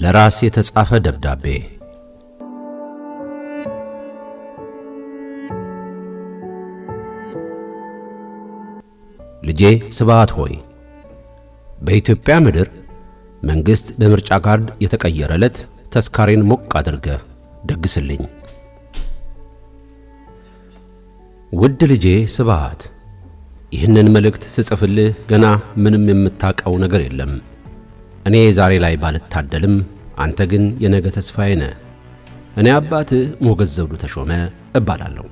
ለራስ የተጻፈ ደብዳቤ። ልጄ ስብሐት ሆይ፣ በኢትዮጵያ ምድር መንግስት በምርጫ ካርድ የተቀየረለት ተስካሬን ሞቅ አድርገህ ደግስልኝ። ውድ ልጄ ስብሐት፣ ይህንን መልእክት ስጽፍልህ ገና ምንም የምታውቀው ነገር የለም። እኔ ዛሬ ላይ ባልታደልም አንተ ግን የነገ ተስፋዬ ነህ። እኔ አባትህ ሞገስ ዘውዱ ተሾመ እባላለሁ።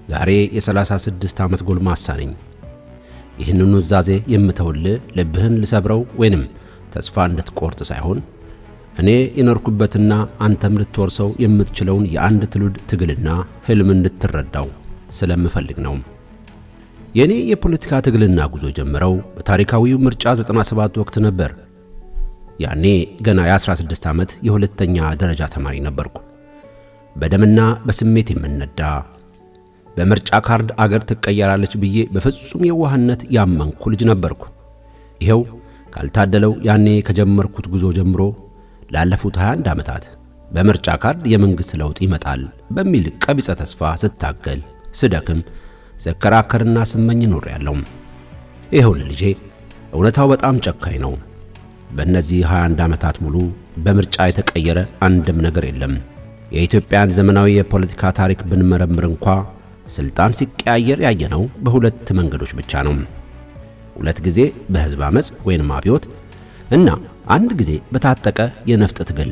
ዛሬ የ36 ዓመት ጎልማሳ ነኝ። ይህንን ኑዛዜ የምተውልህ ልብህን ልሰብረው ወይንም ተስፋ እንድትቆርጥ ሳይሆን እኔ የኖርኩበትና አንተም ልትወርሰው የምትችለውን የአንድ ትውልድ ትግልና ህልም እንድትረዳው ስለምፈልግ ነው። የኔ የፖለቲካ ትግልና ጉዞ ጀመረው በታሪካዊው ምርጫ 97 ወቅት ነበር። ያኔ ገና የ16 ዓመት የሁለተኛ ደረጃ ተማሪ ነበርኩ። በደምና በስሜት የምነዳ በምርጫ ካርድ አገር ትቀየራለች ብዬ በፍጹም የዋህነት ያመንኩ ልጅ ነበርኩ። ይሄው ካልታደለው ያኔ ከጀመርኩት ጉዞ ጀምሮ ላለፉት 21 ዓመታት በምርጫ ካርድ የመንግስት ለውጥ ይመጣል በሚል ቀቢጸ ተስፋ ስታገል፣ ስደክም፣ ስከራከርና ስመኝ ኖሬያለሁ። ይሄው ልጄ እውነታው በጣም ጨካኝ ነው። በእነዚህ 21 ዓመታት ሙሉ በምርጫ የተቀየረ አንድም ነገር የለም። የኢትዮጵያን ዘመናዊ የፖለቲካ ታሪክ ብንመረምር እንኳ ስልጣን ሲቀያየር ያየነው በሁለት መንገዶች ብቻ ነው። ሁለት ጊዜ በህዝብ አመጽ ወይንም አብዮት እና አንድ ጊዜ በታጠቀ የነፍጥ ትግል።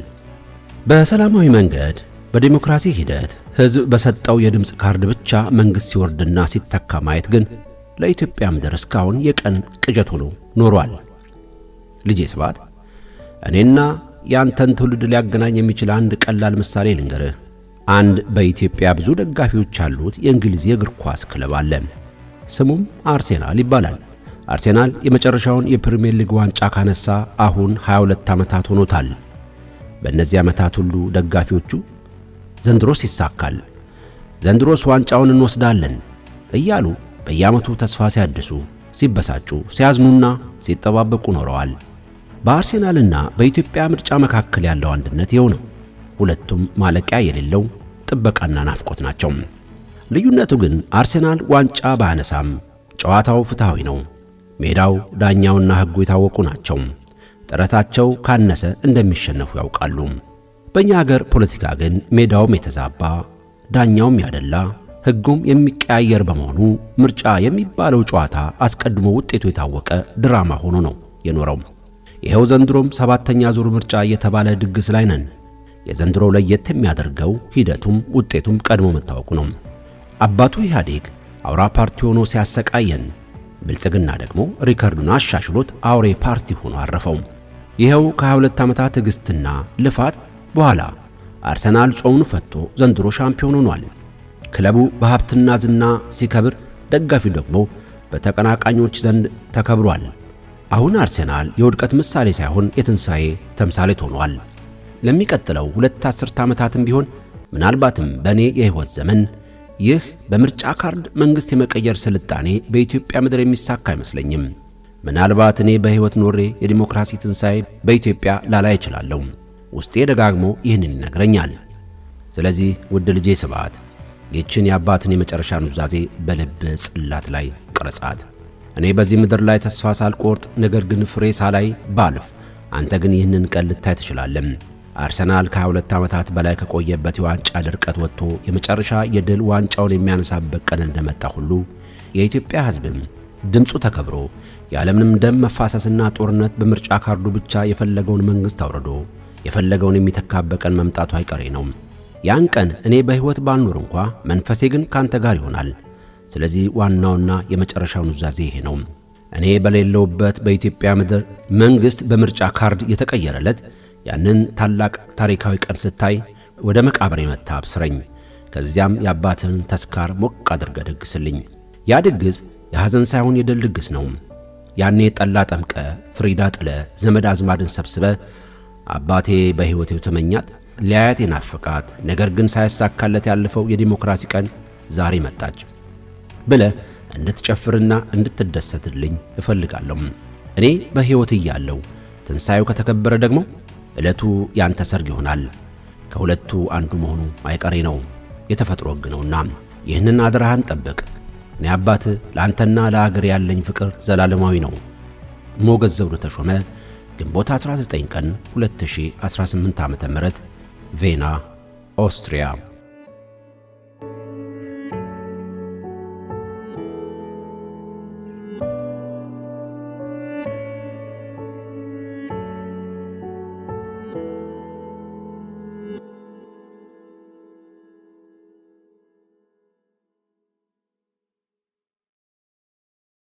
በሰላማዊ መንገድ በዲሞክራሲ ሂደት ህዝብ በሰጠው የድምፅ ካርድ ብቻ መንግስት ሲወርድና ሲተካ ማየት ግን ለኢትዮጵያ ምድር እስካሁን የቀን ቅዠት ሆኖ ኖሯል። ልጄ ስብሐት፣ እኔና ያንተን ትውልድ ሊያገናኝ የሚችል አንድ ቀላል ምሳሌ ልንገርህ። አንድ በኢትዮጵያ ብዙ ደጋፊዎች ያሉት የእንግሊዝ የእግር ኳስ ክለብ አለ። ስሙም አርሴናል ይባላል። አርሴናል የመጨረሻውን የፕሪሚየር ሊግ ዋንጫ ካነሳ አሁን 22 ዓመታት ሆኖታል። በእነዚህ ዓመታት ሁሉ ደጋፊዎቹ ዘንድሮስ ይሳካል፣ ዘንድሮስ ዋንጫውን እንወስዳለን እያሉ በየዓመቱ ተስፋ ሲያድሱ፣ ሲበሳጩ፣ ሲያዝኑና ሲጠባበቁ ኖረዋል። በአርሴናልና በኢትዮጵያ ምርጫ መካከል ያለው አንድነት ይኸው ነው። ሁለቱም ማለቂያ የሌለው ጥበቃና ናፍቆት ናቸው። ልዩነቱ ግን አርሴናል ዋንጫ ባያነሳም ጨዋታው ፍትሃዊ ነው። ሜዳው፣ ዳኛውና ሕጉ የታወቁ ናቸው። ጥረታቸው ካነሰ እንደሚሸነፉ ያውቃሉ። በእኛ ሀገር ፖለቲካ ግን ሜዳውም የተዛባ፣ ዳኛውም ያደላ፣ ሕጉም የሚቀያየር በመሆኑ ምርጫ የሚባለው ጨዋታ አስቀድሞ ውጤቱ የታወቀ ድራማ ሆኖ ነው የኖረው። ይኸው ዘንድሮም 7ኛ ዙር ምርጫ እየተባለ ድግስ ላይ ነን። የዘንድሮው ለየት የሚያደርገው ሂደቱም ውጤቱም ቀድሞ መታወቁ ነው። አባቱ ኢህአዴግ አውራ ፓርቲ ሆኖ ሲያሰቃየን፣ ብልጽግና ደግሞ ሪከርዱን አሻሽሎት አውሬ ፓርቲ ሆኖ አረፈው። ይኸው ከ22 ዓመታት ትዕግስትና ልፋት በኋላ አርሰናል ጾሙን ፈቶ ዘንድሮ ሻምፒዮን ሆኗል። ክለቡ በሀብትና ዝና ሲከብር፣ ደጋፊው ደግሞ በተቀናቃኞች ዘንድ ተከብሯል። አሁን አርሰናል የውድቀት ምሳሌ ሳይሆን የትንሣኤ ተምሳሌት ሆኗል። ለሚቀጥለው 2 አስርት ዓመታትም ቢሆን ምናልባትም በእኔ የሕይወት ዘመን ይህ በምርጫ ካርድ መንግሥት የመቀየር ስልጣኔ በኢትዮጵያ ምድር የሚሳካ አይመስለኝም። ምናልባት እኔ በሕይወት ኖሬ የዲሞክራሲ ትንሣኤ በኢትዮጵያ ላላይ እችላለሁ። ውስጤ ደጋግሞ ይህንን ይነግረኛል። ስለዚህ ውድ ልጄ ስብሐት፣ ይህችን የአባትን የመጨረሻ ኑዛዜ በልብ ጽላት ላይ ቅረጻት። እኔ በዚህ ምድር ላይ ተስፋ ሳልቆርጥ ነገር ግን ፍሬ ሳላይ ባልፍ፣ አንተ ግን ይህንን ቀን ልታይ ትችላለህ። አርሰናል ከ22 ዓመታት በላይ ከቆየበት የዋንጫ ድርቀት ወጥቶ የመጨረሻ የድል ዋንጫውን የሚያነሳበት ቀን እንደመጣ ሁሉ የኢትዮጵያ ሕዝብም ድምፁ ተከብሮ ያለምንም ደም መፋሰስና ጦርነት በምርጫ ካርዱ ብቻ የፈለገውን መንግሥት አውርዶ የፈለገውን የሚተካበት ቀን መምጣቱ አይቀሬ ነው። ያን ቀን እኔ በሕይወት ባልኖር እንኳ መንፈሴ ግን ካንተ ጋር ይሆናል። ስለዚህ ዋናውና የመጨረሻው ኑዛዜ ይሄ ነው። እኔ በሌለውበት በኢትዮጵያ ምድር መንግሥት በምርጫ ካርድ የተቀየረለት ያንን ታላቅ ታሪካዊ ቀን ስታይ ወደ መቃብር የመታ አብስረኝ። ከዚያም የአባትህን ተስካር ሞቅ አድርገህ ደግስልኝ። ያ ድግስ የሐዘን ሳይሆን የድል ድግስ ነው። ያኔ ጠላ ጠምቀ፣ ፍሪዳ ጥለ፣ ዘመድ አዝማድን ሰብስበ አባቴ በሕይወቴው ተመኛት፣ ሊያያት የናፈቃት ነገር ግን ሳይሳካለት ያለፈው የዲሞክራሲ ቀን ዛሬ መጣች ብለ እንድትጨፍርና እንድትደሰትልኝ እፈልጋለሁ። እኔ በሕይወት እያለሁ ትንሣኤው ከተከበረ ደግሞ ዕለቱ ያንተ ሰርግ ይሆናል። ከሁለቱ አንዱ መሆኑ አይቀሬ ነው፣ የተፈጥሮ ሕግ ነውና ይህንን አደራህን ጠብቅ። እኔ አባት ለአንተና ለአገር ያለኝ ፍቅር ዘላለማዊ ነው። ሞገስ ዘውዱ ተሾመ ግንቦት 19 ቀን 2018 ዓ.ም ቬና ኦስትሪያ